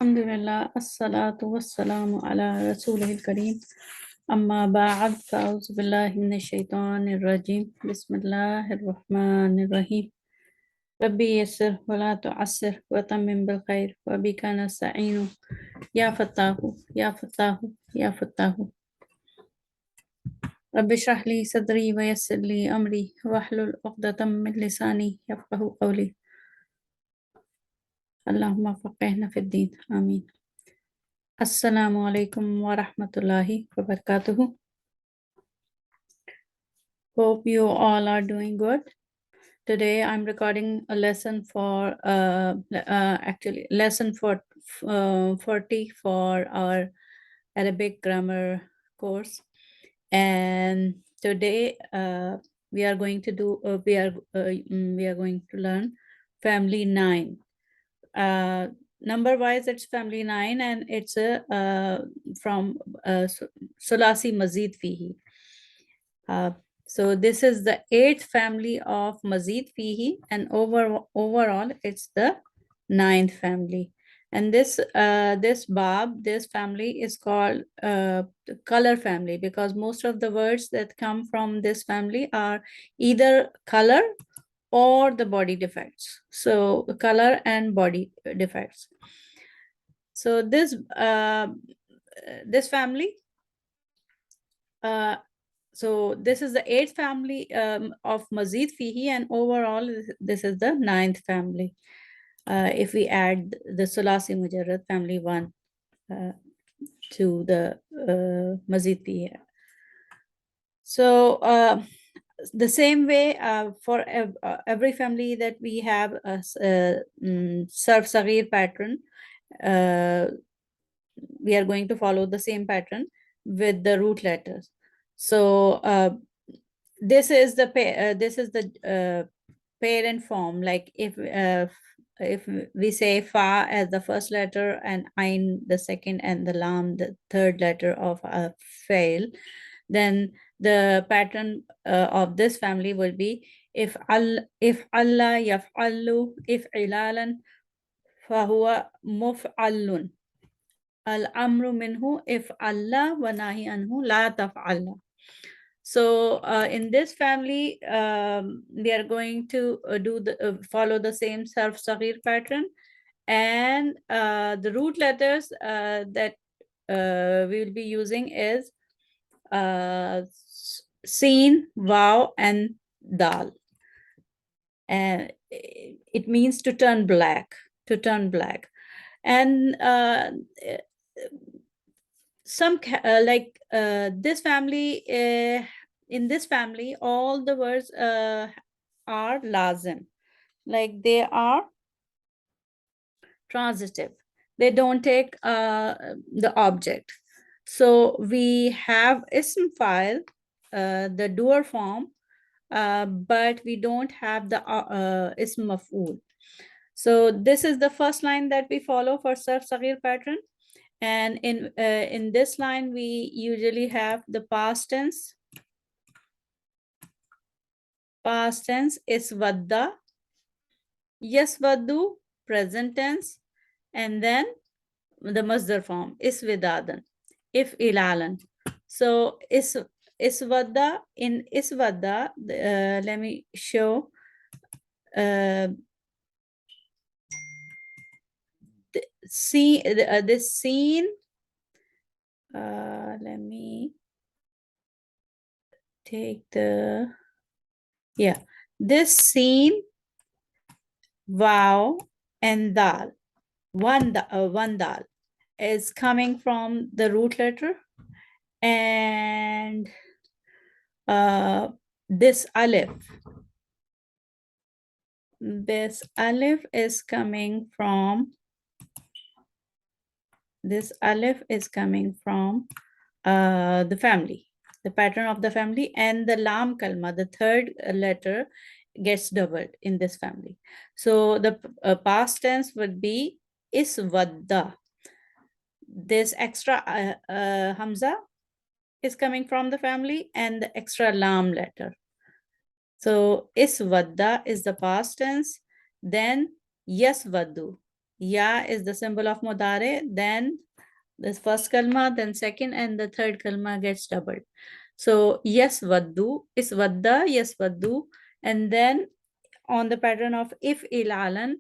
Alhamdulillah, as-salatu was-salamu ala rasulihil kareem. Amma ba'd, fa'udhu billahi minash shaitanir rajim. Bismillahir rahmanir rahim. Rabbi yassir wa la tu'assir wa tammim bil khair wa bika nasta'inu. Ya Fattahu, Ya Fattahu, Ya Fattahu. Rabbi shrah li sadri wa yassir li amri wahlul 'uqdatam min lisani yafqahu qawli. Allahumma faqihna fid din. Ameen. Assalamu alaikum wa rahmatullahi wa barakatuhu. Hope you all are doing good. Today I'm recording a lesson for lesson for 40 for our Arabic grammar course, and today we are going to do we are going to learn family 9. Number wise it's family 9, and it's from Sulasi Mazid Fihi. So this is the 8th family of Mazid Fihi, and overall it's the 9th family. And this family is called color family, because most of the words that come from this family are either color or the body defects. So color and body defects. So this family, so this is the 8th family of Mazid Fihi, and overall this is the 9th family. If we add the Sulasi Mujarrad family 1 to the Mazid Fihi. So the same way for every family that we have a Sarf Sagir pattern, we are going to follow the same pattern with the root letters. So this is the parent form. Like if we say Fa as the first letter and Ain the second and the Lam the third letter of Fail, then the pattern of this family will be if Allah yaf'allu if ilalan fahuwa muf'allun al-amru minhu if Allah wa nahi anhu la taf'alla. So in this family, we are going to follow the same Sarf Sagir pattern, and the root letters that we will be using is Sin, Vav, and Dal. And it means to turn black, And this family, in this family, all the words are lazim, like they are transitive. They don't take the object. So we have ism file, the doer form, but we don't have the ism maf'ul. So this is the first line that we follow for Sarf Sagir pattern. And in this line, we usually have the past tense. Past tense is vadda, yasvaddu, present tense, and then the masdar form is vidadan, if ilalan. So isvadda, in isvadda, let me show. This scene, let me take the, this scene, Vav and Dal, one Dal is coming from the root letter, and this Alif is coming from the family, the pattern of the family, and the Lam Kalma, the third letter, gets doubled in this family. So the past tense would be iswadda. This extra Hamza is coming from the family, and the extra Lam letter. So iswadda is the past tense, then yaswaddu Ya is the symbol of mudare, then this first kalma, then second, and the third kalma gets doubled. So yes vaddu is vadda, yes vaddu, and then on the pattern of if ilalan,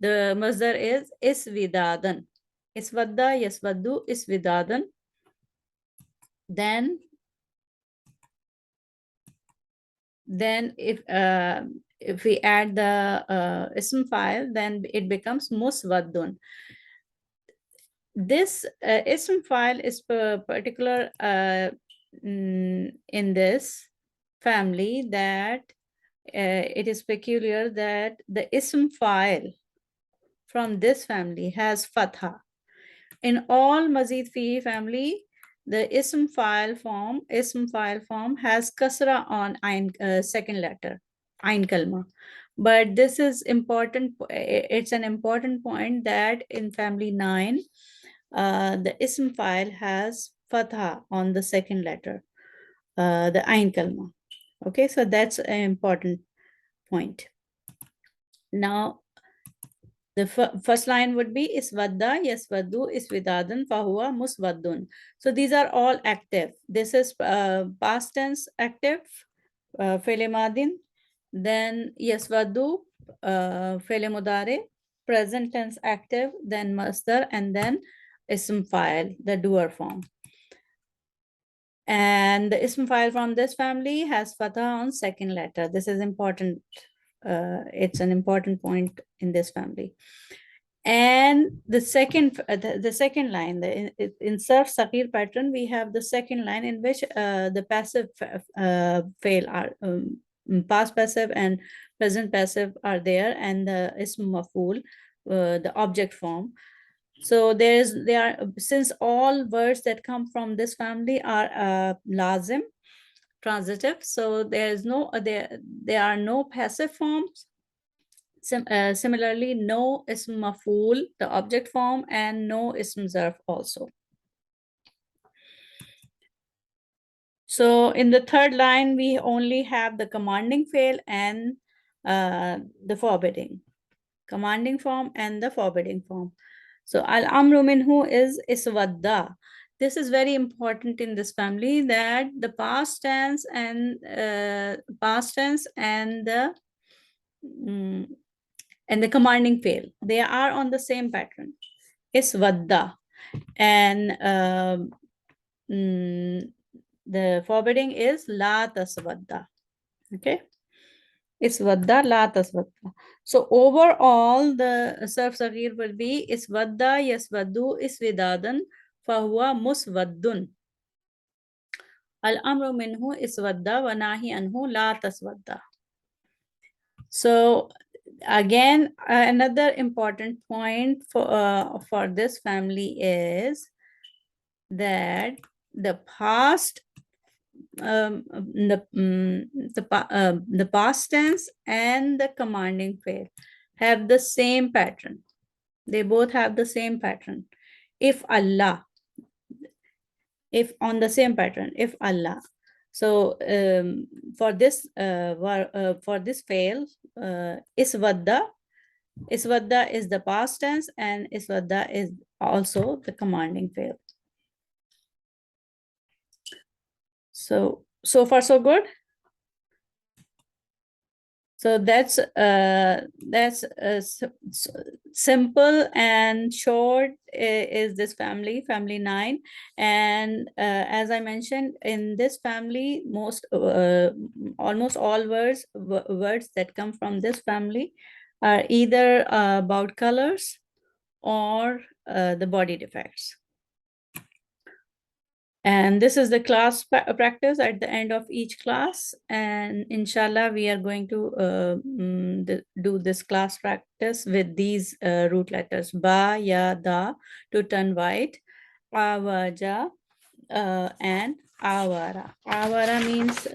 the masdar is isvidadan. Isvadda, yes vaddu, isvidadan. Then if we add the ism file, then it becomes muswaddun. This ism file is particular in this family that it is peculiar that the ism file from this family has fatha. In all Mazid Fihi family, the ism file form has kasra on second letter, ain kalma. But this is important. It's an important point that in family 9, the ism file has fatha on the second letter, the ain kalma. Okay, so that's an important point. Now, the first line would be iswadda, yaswaddu, iswidadan, fahuwa, muswaddun. So these are all active. This is past tense active, fele madin. Then yaswaddu, fele mudare, present tense active, then masdar, and then ism file, the doer form. And the ism file from this family has fatha on second letter. This is important. It's an important point in this family. And the second line, in surf Sagir pattern, we have the second line in which the passive fail are past passive and present passive are there, and the ism maf'ul, the object form. So since all words that come from this family are lazim, transitive, so there are no passive forms. Similarly, no ism maf'ul, the object form, and no ism zarf also. So in the third line, we only have the commanding fail and the forbidding. Commanding form and the forbidding form. So al-amru minhu is iswadda. This is very important in this family, that the past tense and the commanding fail, they are on the same pattern. Iswadda. And the forbidding is la taswadda. Okay. Iswadda, la taswadda. So overall, the surf sagir will be iswadda, yaswaddu, iswidadan, fahuwa muswaddun. Al-amru minhu iswadda wa nahi anhu la taswadda. So again, another important point for this family is that the past the past tense and the commanding fail have the same pattern. They both have the same pattern. If Allah, if on the same pattern, if Allah. So for this fail, iswadda is the past tense, and iswadda is also the commanding fail. So far so good. So that's simple and short is this family 9. And as I mentioned, in this family, almost all words that come from this family are either about colors or the body defects. And this is the class practice at the end of each class. And inshallah, we are going to do this class practice with these root letters. Ba, ya, da to turn white. Awaja and awara. Awara means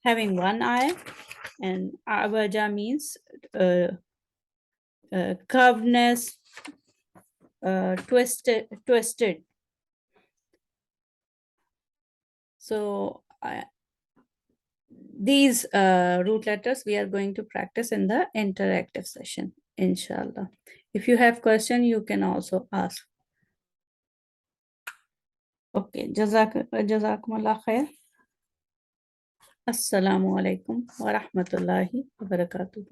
having one eye. And awaja means curvedness, twisted. So these root letters we are going to practice in the interactive session, inshallah. If you have question, you can also ask. Okay, jazakumullah khair. Assalamu alaikum wa rahmatullahi wa barakatuh.